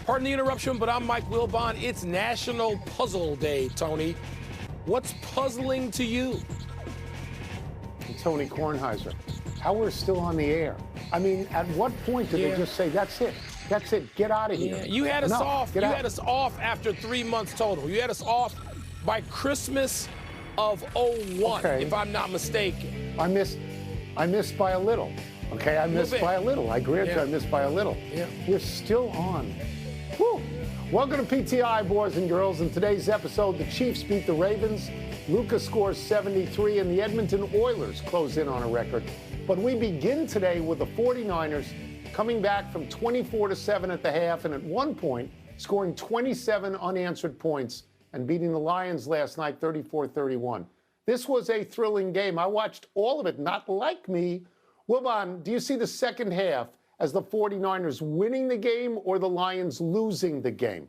Pardon the interruption, but I'm Mike Wilbon. It's National Puzzle Day, Tony. What's puzzling to you? Tony Kornheiser, how we're still on the air. I mean, at what point did they just say, that's it, get out of here? Yeah, you had us off. You had us off after 3 months total. You had us off by Christmas of 01, if I'm not mistaken. I missed by a little. Okay, I missed by a little. I agree with you, I missed by a little. Yeah. We're still on. Whew. Welcome to PTI, boys and girls. In today's episode, the Chiefs beat the Ravens. Lucas scores 73, and the Edmonton Oilers close in on a record. But we begin today with the 49ers coming back from 24-7 at the half, and at one point scoring 27 unanswered points and beating the Lions last night 34-31. This was a thrilling game. I watched all of it, not like me. Wilbon, do you see the second half as the 49ers winning the game or the Lions losing the game?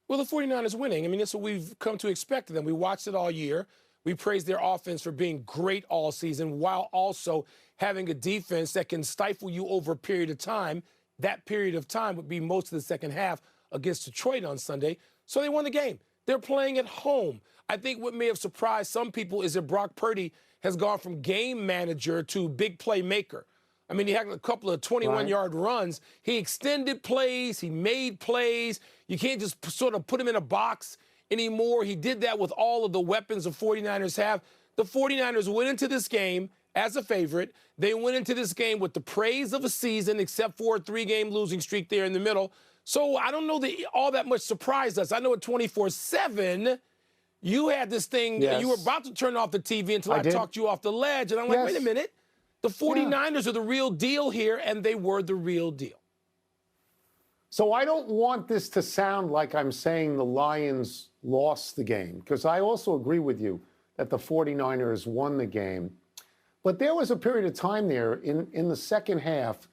Well, the 49ers winning. I mean, that's what we've come to expect of them. We watched it all year. We praised their offense for being great all season while also having a defense that can stifle you over a period of time. That period of time would be most of the second half against Detroit on Sunday. So they won the game. They're playing at home. I think what may have surprised some people is that Brock Purdy has gone from game manager to big playmaker. I mean, he had a couple of 21-yard runs. He extended plays. He made plays. You can't just sort of put him in a box anymore. He did that with all of the weapons the 49ers have. The 49ers went into this game as a favorite. They went into this game with the praise of a season, except for a 3-game losing streak there in the middle. So I don't know that all that much surprised us. I know at 24-7, you had this thing. You were about to turn off the TV until I talked you off the ledge. And I'm like, wait a minute. The 49ers are the real deal here, and they were the real deal. So I don't want this to sound like I'm saying the Lions lost the game, because I also agree with you that the 49ers won the game. But there was a period of time there in the second half,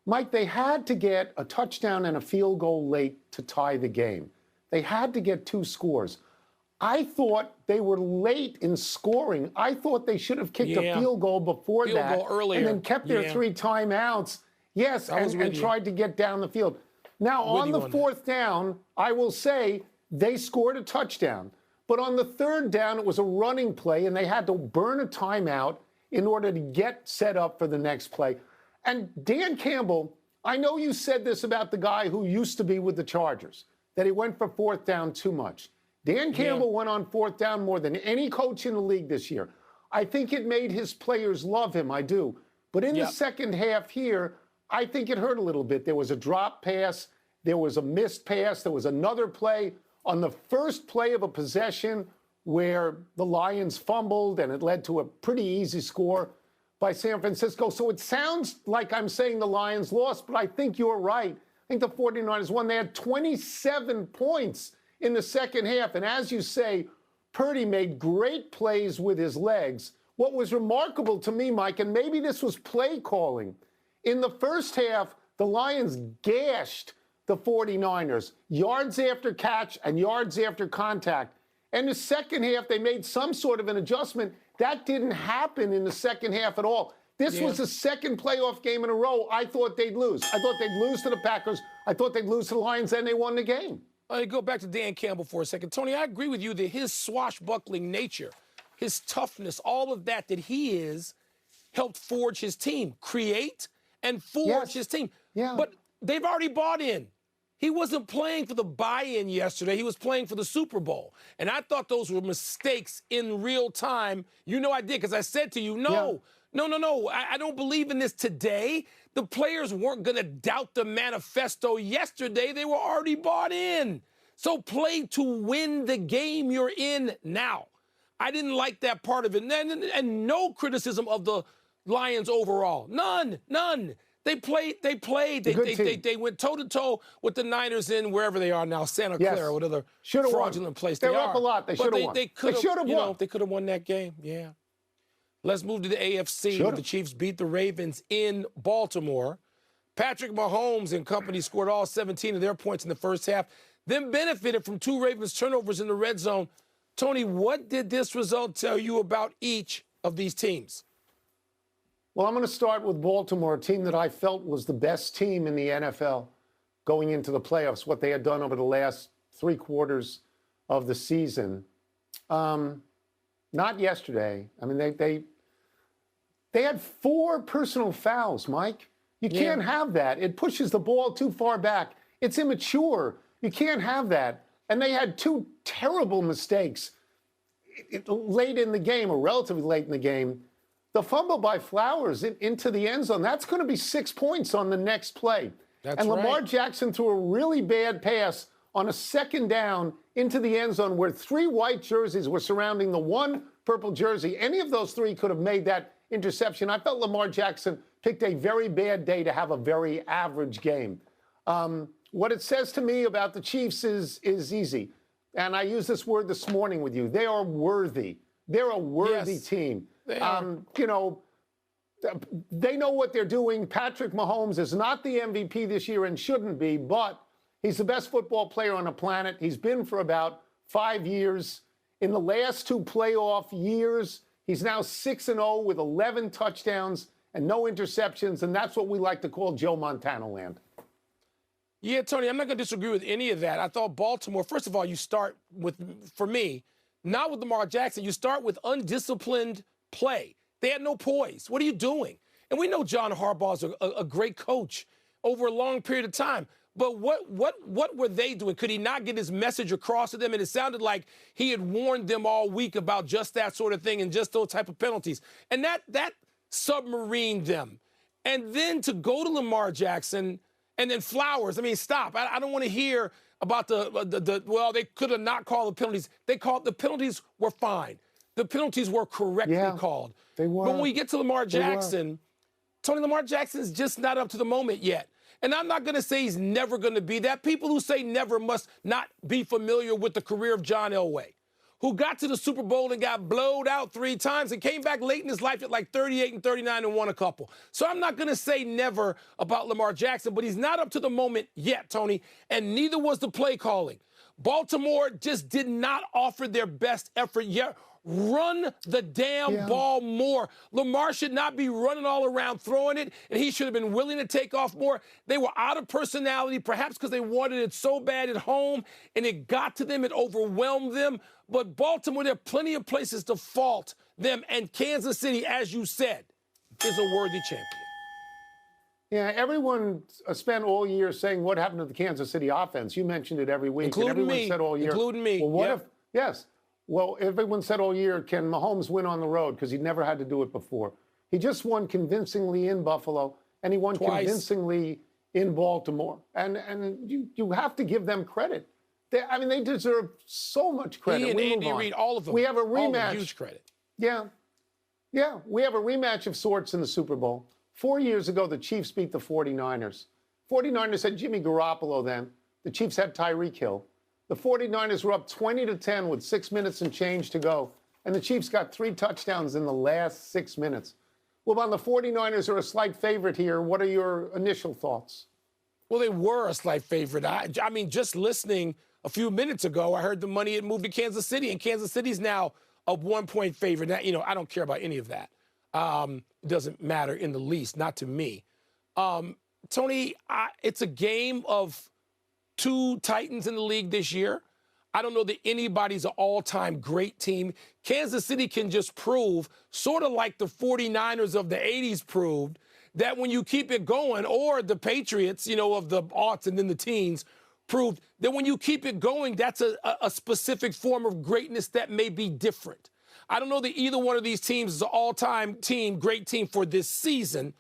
Mike, they had to get a touchdown and a field goal late to tie the game. They had to get 2 scores. I thought they were late in scoring. I thought they should have kicked a field goal before that and then kept their 3 timeouts. Yes, and tried to get down the field. Now, on the 4th down, I will say they scored a touchdown. But on the 3rd down, it was a running play, and they had to burn a timeout in order to get set up for the next play. And Dan Campbell, I know you said this about the guy who used to be with the Chargers, that he went for 4th down too much. Dan Campbell went on 4th down more than any coach in the league this year. I think it made his players love him, I do. But in the second half here, I think it hurt a little bit. There was a drop pass. There was a missed pass. There was another play on the first play of a possession where the Lions fumbled, and it led to a pretty easy score by San Francisco. So it sounds like I'm saying the Lions lost, but I think you're right. I think the 49ers won. They had 27 points in the second half. And as you say, Purdy made great plays with his legs. What was remarkable to me, Mike, and maybe this was play calling, in the first half, the Lions gashed the 49ers, yards after catch and yards after contact. And the second half, they made some sort of an adjustment. That didn't happen in the second half at all. This was the second playoff game in a row I thought they'd lose. I thought they'd lose to the Packers. I thought they'd lose to the Lions, and they won the game. I go back to Dan Campbell for a second. Tony, I agree with you that his swashbuckling nature, his toughness, all of that he is, helped forge his team, create and forge his team. But they've already bought in. He wasn't playing for the buy-in yesterday. He was playing for the Super Bowl. And I thought those were mistakes in real time. You know I did, because I said to you, no, I don't believe in this today. The players weren't going to doubt the manifesto yesterday. They were already bought in. So play to win the game you're in now. I didn't like that part of it. And no criticism of the Lions overall. None. They played. They went toe-to-toe with the Niners in wherever they are now, Santa Clara, whatever fraudulent place they are. They're up a lot. They should have won. They could have won. They could have won that game, Let's move to the AFC. Where the Chiefs beat the Ravens in Baltimore. Patrick Mahomes and company scored all 17 of their points in the first half, then benefited from 2 Ravens turnovers in the red zone. Tony, what did this result tell you about each of these teams? Well, I'm going to start with Baltimore, a team that I felt was the best team in the NFL. going into the playoffs, what they had done over the last 3 quarters of the season. Not yesterday. I mean, they had 4 personal fouls, Mike. You can't have that. It pushes the ball too far back. It's immature. You can't have that. And they had 2 terrible mistakes late in the game, or relatively late in the game. The fumble by Flowers into the end zone, that's going to be 6 points on the next play. That's Lamar right. Jackson threw a really bad pass on a 2nd down into the end zone where 3 white jerseys were surrounding the 1 purple jersey. Any of those 3 could have made that interception. I felt Lamar Jackson picked a very bad day to have a very average game. What it says to me about the Chiefs is easy. And I used this word this morning with you. They are worthy. They're a worthy team. They are. You know, they know what they're doing. Patrick Mahomes is not the MVP this year and shouldn't be, but he's the best football player on the planet. He's been for about 5 years. In the last 2 playoff years, he's now 6-0 with 11 touchdowns and no interceptions, and that's what we like to call Joe Montana land. Yeah, Tony, I'm not going to disagree with any of that. I thought Baltimore, first of all, you start with, for me, not with Lamar Jackson, you start with undisciplined play. They had no poise. What are you doing? And we know John Harbaugh's a great coach over a long period of time. But what were they doing? Could he not get his message across to them? And it sounded like he had warned them all week about just that sort of thing and just those type of penalties. And that submarined them. And then to go to Lamar Jackson and then Flowers, I mean, stop. I don't want to hear about well, they could have not called the penalties. The penalties were fine. The penalties were correctly called. They were. But when we get to Lamar Jackson, Tony, Lamar Jackson is just not up to the moment yet. And I'm not going to say he's never going to be that. People who say never must not be familiar with the career of John Elway, who got to the Super Bowl and got blowed out 3 times and came back late in his life at like 38 and 39 and won a couple. So I'm not going to say never about Lamar Jackson, but he's not up to the moment yet, Tony, and neither was the play calling. Baltimore just did not offer their best effort yet. Run the damn ball more. Lamar should not be running all around throwing it, and he should have been willing to take off more. They were out of personality, perhaps because they wanted it so bad at home, and it got to them, it overwhelmed them. But Baltimore, there are plenty of places to fault them, and Kansas City, as you said, is a worthy champion. Yeah, everyone spent all year saying what happened to the Kansas City offense. You mentioned it every week. Including and everyone me. said all year. Including me. Well, what if, yes. Well, everyone said all year, can Mahomes win on the road? Because he never had to do it before. He just won convincingly in Buffalo, and he won convincingly in Baltimore. And you have to give them credit. They deserve so much credit. He and Andy Reid, all of them. We have a rematch. All of them, huge credit. Yeah. We have a rematch of sorts in the Super Bowl. 4 years ago, the Chiefs beat the 49ers. 49ers had Jimmy Garoppolo then. The Chiefs had Tyreek Hill. The 49ers were up 20-10 with 6 minutes and change to go. And the Chiefs got 3 touchdowns in the last 6 minutes. Well, on the 49ers are a slight favorite here. What are your initial thoughts? Well, they were a slight favorite. I mean, just listening a few minutes ago, I heard the money had moved to Kansas City, and Kansas City's now a 1-point favorite. Now, I don't care about any of that. It doesn't matter in the least, not to me. Tony, it's a game of 2 Titans in the league this year. I don't know that anybody's an all-time great team. Kansas City can just prove, sort of like the 49ers of the 80s proved, that when you keep it going, or the Patriots, of the aughts and then the teens, proved that when you keep it going, that's a specific form of greatness that may be different. I don't know that either one of these teams is an all-time team, great team for this season,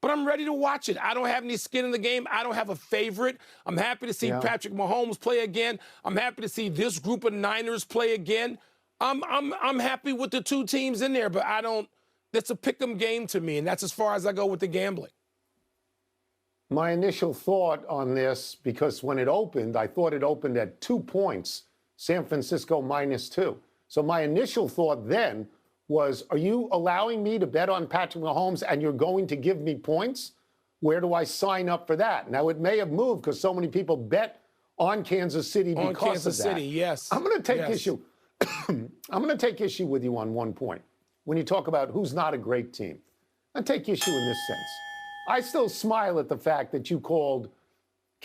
but I'm ready to watch it. I don't have any skin in the game. I don't have a favorite. I'm happy to see Patrick Mahomes play again. I'm happy to see this group of Niners play again. I'm happy with the 2 teams in there, but that's a pick-em game to me, and that's as far as I go with the gambling. My initial thought on this, because when it opened, I thought it opened at 2 points, San Francisco -2. So my initial thought then was, are you allowing me to bet on Patrick Mahomes and you're going to give me points? Where do I sign up for that? Now, it may have moved because so many people bet on Kansas City because of that. On Kansas City, yes. I'm going to take issue. I'm going to take issue with you on one point. When you talk about who's not a great team, I take issue in this sense. I still smile at the fact that you called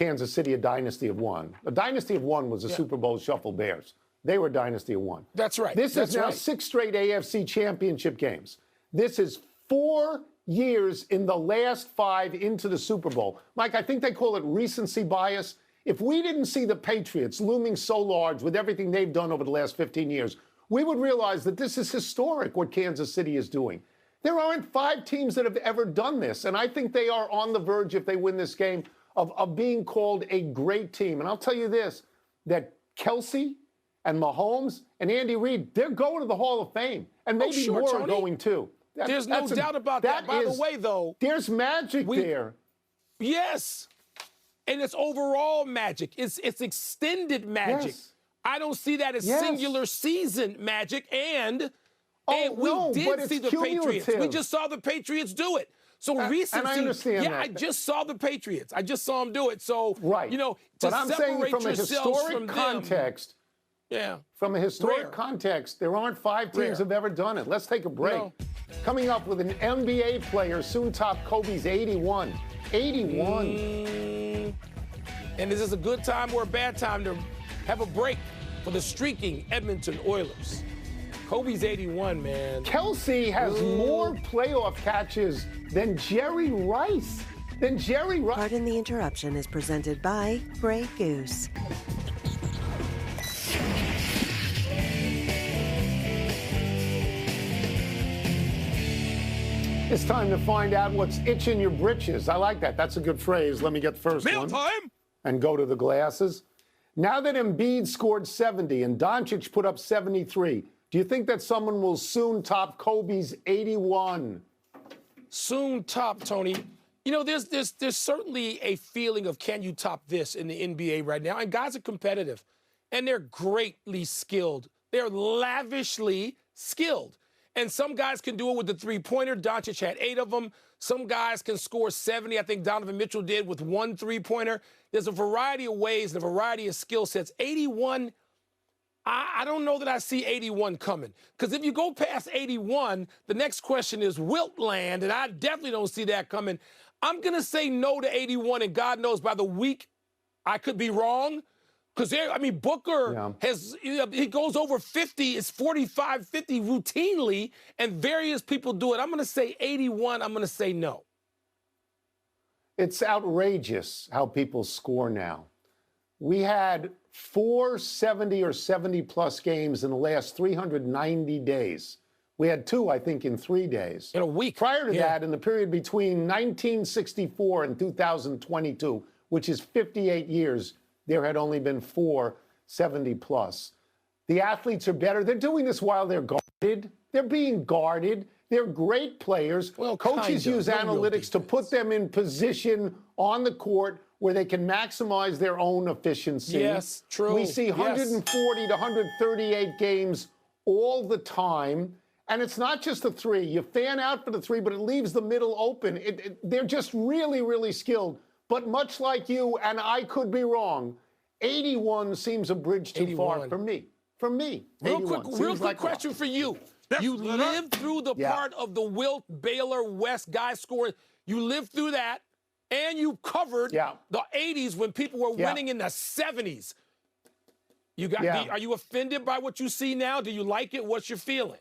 Kansas City a dynasty of one. A dynasty of one was the Super Bowl Shuffle Bears. They were a dynasty of one. That's right. This That's is now right. 6 straight AFC championship games. This is 4 years in the last 5 into the Super Bowl. Mike, I think they call it recency bias. If we didn't see the Patriots looming so large with everything they've done over the last 15 years, we would realize that this is historic what Kansas City is doing. There aren't 5 teams that have ever done this, and I think they are on the verge, if they win this game, of being called a great team. And I'll tell you this, that Kelsey and Mahomes and Andy Reid, they're going to the Hall of Fame, and maybe more are going too. There's no doubt about that. By the way, though, there's magic there. Yes, and it's overall magic. It's extended magic. Yes. I don't see that as singular season magic. And we did see the Patriots. We just saw the Patriots do it. So recency. And I understand that. I just saw the Patriots. I just saw them do it. So right. You know, but I'm saying from a historic context. From a historic context, there aren't 5 teams have ever done it. Let's take a break. No. Coming up with an NBA player, soon top Kobe's 81. 81. And is this a good time or a bad time to have a break for the streaking Edmonton Oilers? Kobe's 81, man. Kelsey has more playoff catches than Jerry Rice. Pardon the Interruption is presented by Grey Goose. It's time to find out what's itching your britches. I like that. That's a good phrase. Let me get the first one. Time. And go to the glasses. Now that Embiid scored 70 and Doncic put up 73, do you think that someone will soon top Kobe's 81? Soon top, Tony. You know, there's certainly a feeling of can you top this in the NBA right now? And guys are competitive, and they're greatly skilled. They're lavishly skilled. And some guys can do it with the three-pointer. Doncic had 8 of them. Some guys can score 70. I think Donovan Mitchell did with 1 three-pointer. There's a variety of ways and a variety of skill sets. 81, I don't know that I see 81 coming. Because if you go past 81, the next question is wilt land, and I definitely don't see that coming. I'm going to say no to 81, and God knows by the week I could be wrong. Because, Booker he goes over 50, it's 45, 50 routinely, and various people do it. I'm going to say 81, I'm going to say no. It's outrageous how people score now. We had 4 70 or 70-plus games in the last 390 days. We had 2, I think, in 3 days. In a week. Prior to that, in the period between 1964 and 2022, which is 58 years, there had only been 4 70-plus. The athletes are better. They're doing this while they're guarded. They're being guarded. They're great players. Well, coaches use analytics to put them in position on the court where they can maximize their own efficiency. Yes, true. We see 140 to 138 games all the time. And it's not just the 3. You fan out for the 3, but it leaves the middle open. They're just really, really skilled. But much like you, and I could be wrong, 81 seems a bridge too far for me. For me, real quick question for you. You lived through the part of the Wilt, Baylor, West guy scoring. You lived through that, and you covered the 80s when people were winning in the 70s. You got? Are you offended by what you see now? Do you like it? What's your feeling?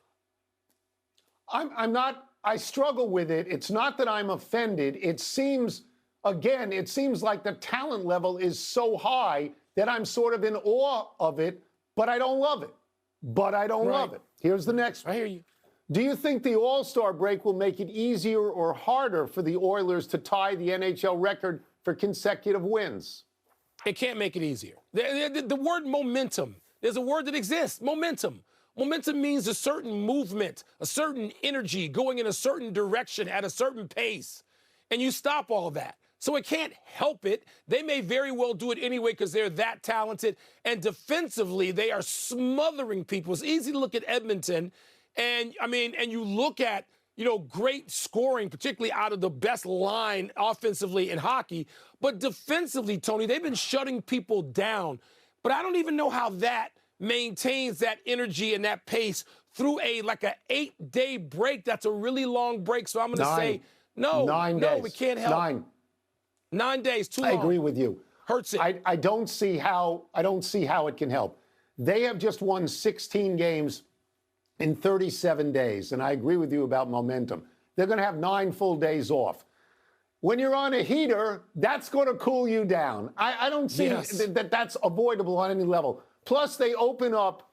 I'm not. I struggle with it. It's not that I'm offended. It seems like the talent level is so high that I'm sort of in awe of it, but I don't love it. Love it. Here's the next one. I hear you. Do you think the All-Star break will make it easier or harder for the Oilers to tie the NHL record for consecutive wins? It can't make it easier. The word momentum, there's a word that exists, momentum. Momentum means a certain movement, a certain energy going in a certain direction at a certain pace. And you stop all that. So it can't help it. They may very well do it anyway because they're that talented. And defensively, they are smothering people. It's easy to look at Edmonton, and you look at, great scoring, particularly out of the best line offensively in hockey. But defensively, Tony, they've been shutting people down. But I don't even know how that maintains that energy and that pace through an 8-day break. That's a really long break. So I'm going to say, no, we can't help. 9. 9 days, too long. I agree with you. Hurts it. I don't see how it can help. They have just won 16 games in 37 days, and I agree with you about momentum. They're going to have 9 full days off. When you're on a heater, that's going to cool you down. I don't see that that's avoidable on any level. Plus, they open up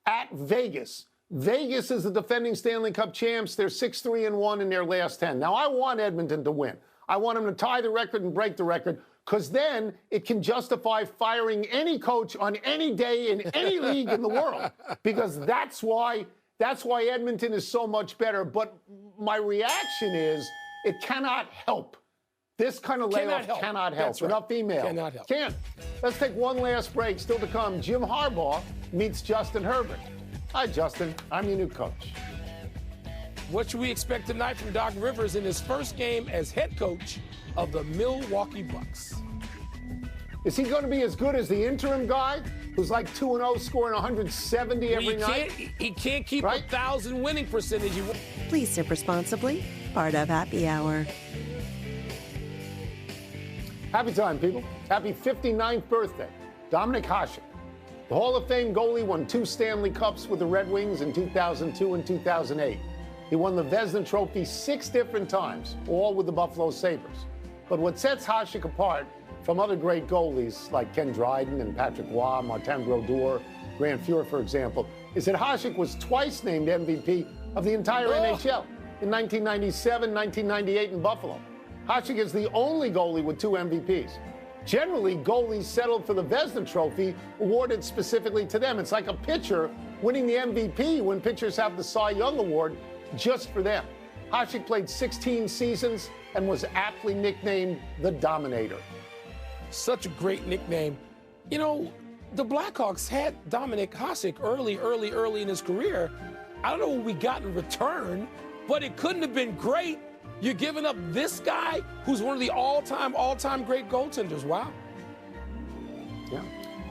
at Vegas. Vegas is the defending Stanley Cup champs. They're 6-3-1 in their last 10. Now, I want Edmonton to win. I want them to tie the record and break the record, because then it can justify firing any coach on any day in any league in the world, because that's why Edmonton is so much better. But my reaction is it cannot help. This kind of layoff cannot help. That's right. Enough email. Cannot help. Can't. Let's take one last break. Still to come, Jim Harbaugh meets Justin Herbert. Hi, Justin. I'm your new coach. What should we expect tonight from Doc Rivers in his first game as head coach of the Milwaukee Bucks? Is he going to be as good as the interim guy who's like 2-0, scoring 170 every night? He can't keep right? 1,000 winning percentage. Please sip responsibly. Part of Happy Hour. Happy time, people. Happy 59th birthday. Dominik Hasek. The Hall of Fame goalie won 2 Stanley Cups with the Red Wings in 2002 and 2008. He won the Vezina Trophy 6 different times, all with the Buffalo Sabres. But what sets Hasek apart from other great goalies like Ken Dryden and Patrick Roy, Martin Brodeur, Grant Fuhr, for example, is that Hasek was twice named MVP of the entire NHL in 1997, 1998 in Buffalo. Hasek is the only goalie with 2 MVPs. Generally, goalies settled for the Vezina Trophy, awarded specifically to them. It's like a pitcher winning the MVP when pitchers have the Cy Young Award just for them. Hasek played 16 seasons and was aptly nicknamed the Dominator. Such a great nickname. You know, the Blackhawks had Dominik Hasek early in his career. I don't know what we got in return, but it couldn't have been great. You're giving up this guy who's one of the all-time great goaltenders. Wow. Yeah.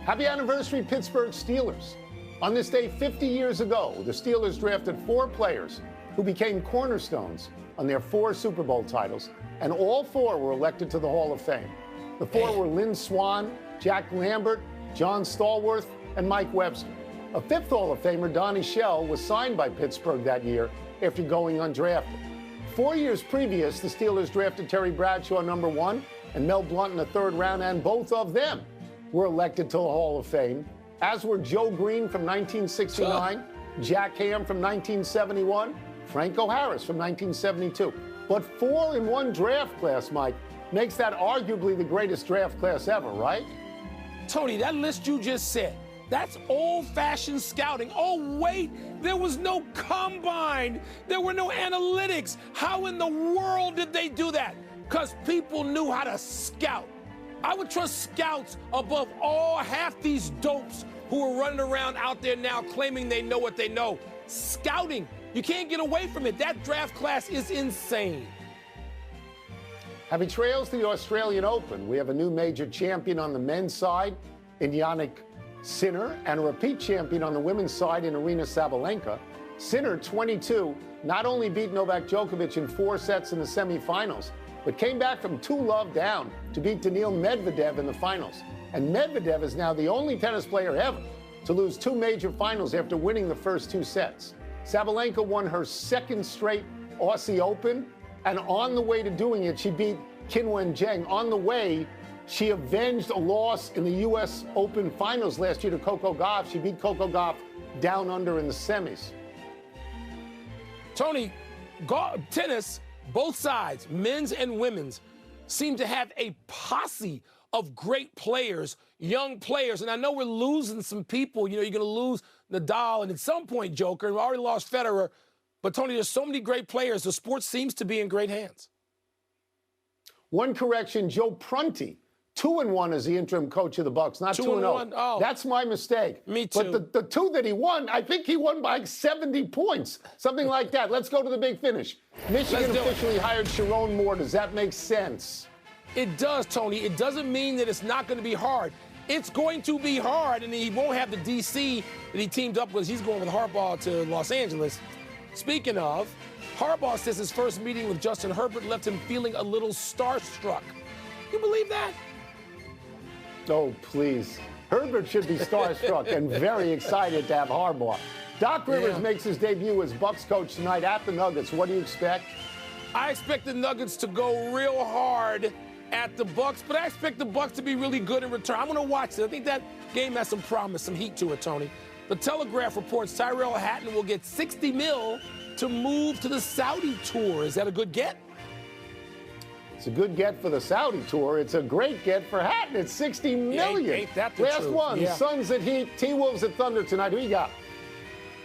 Happy anniversary, Pittsburgh Steelers. On this day 50 years ago, the Steelers drafted 4 players who became cornerstones on their 4 Super Bowl titles, and all 4 were elected to the Hall of Fame. The 4 were Lynn Swann, Jack Lambert, John Stallworth, and Mike Webster. A 5th Hall of Famer, Donnie Shell, was signed by Pittsburgh that year after going undrafted. 4 years previous, the Steelers drafted Terry Bradshaw #1 and Mel Blount in the 3rd round, and both of them were elected to the Hall of Fame, as were Joe Green from 1969, Jack Ham from 1971, Franco Harris from 1972. But 4 in one draft class, Mike, makes that arguably the greatest draft class ever, right? Tony, that list you just said, that's old-fashioned scouting. Oh, wait, there was no combine. There were no analytics. How in the world did they do that? Because people knew how to scout. I would trust scouts above all half these dopes who are running around out there now claiming they know what they know. Scouting, you can't get away from it. That draft class is insane. Happy trails to the Australian Open. We have a new major champion on the men's side in Yannick Sinner, and a repeat champion on the women's side in Aryna Sabalenka. Sinner, 22, not only beat Novak Djokovic in 4 sets in the semifinals, but came back from 2-love down to beat Daniil Medvedev in the finals. And Medvedev is now the only tennis player ever to lose 2 major finals after winning the first 2 sets. Sabalenka won her 2nd straight Aussie Open, and on the way to doing it, she beat Qinwen Zheng. On the way, she avenged a loss in the U.S. Open finals last year to Coco Gauff. She beat Coco Gauff down under in the semis. Tony, tennis, both sides, men's and women's, seem to have a posse of great players, young players. And I know we're losing some people. You know, you're going to lose Nadal and at some point Joker. And we already lost Federer. But, Tony, there's so many great players. The sport seems to be in great hands. One correction, Joe Prunty, 2-1 as the interim coach of the Bucks, not 2-0. Oh. That's my mistake. Me too. But the 2 that he won, I think he won by like 70 points, something like that. Let's go to the big finish. Michigan officially hired Sharon Moore. Does that make sense? It does, Tony. It doesn't mean that it's not going to be hard. It's going to be hard, and he won't have the D.C. that he teamed up with. He's going with Harbaugh to Los Angeles. Speaking of, Harbaugh says his first meeting with Justin Herbert left him feeling a little starstruck. You believe that? Oh, please. Herbert should be starstruck and very excited to have Harbaugh. Doc Rivers makes his debut as Bucs coach tonight at the Nuggets. What do you expect? I expect the Nuggets to go real hard at the Bucs, but I expect the Bucs to be really good in return. I'm going to watch it. I think that game has some promise, some heat to it, Tony. The Telegraph reports Tyrell Hatton will get $60 million to move to the Saudi tour. Is that a good get? It's a good get for the Saudi tour. It's a great get for Hatton. It's $60 million. Ain't that the Last truth? one, Yeah. Suns at Heat, T-Wolves at Thunder tonight. Who you got?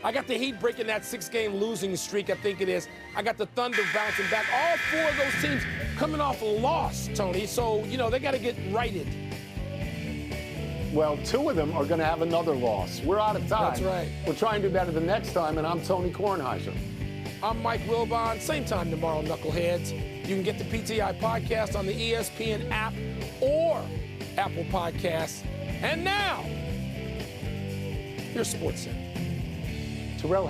I got the Heat breaking that 6-game losing streak, I think it is. I got the Thunder bouncing back. All four of those teams coming off a loss, Tony. So, they got to get righted. Well, two of them are going to have another loss. We're out of time. That's right. We'll try and do better the next time, and I'm Tony Kornheiser. I'm Mike Wilbon. Same time tomorrow, Knuckleheads. You can get the PTI podcast on the ESPN app or Apple Podcasts. And now, here's SportsCenter. Terrell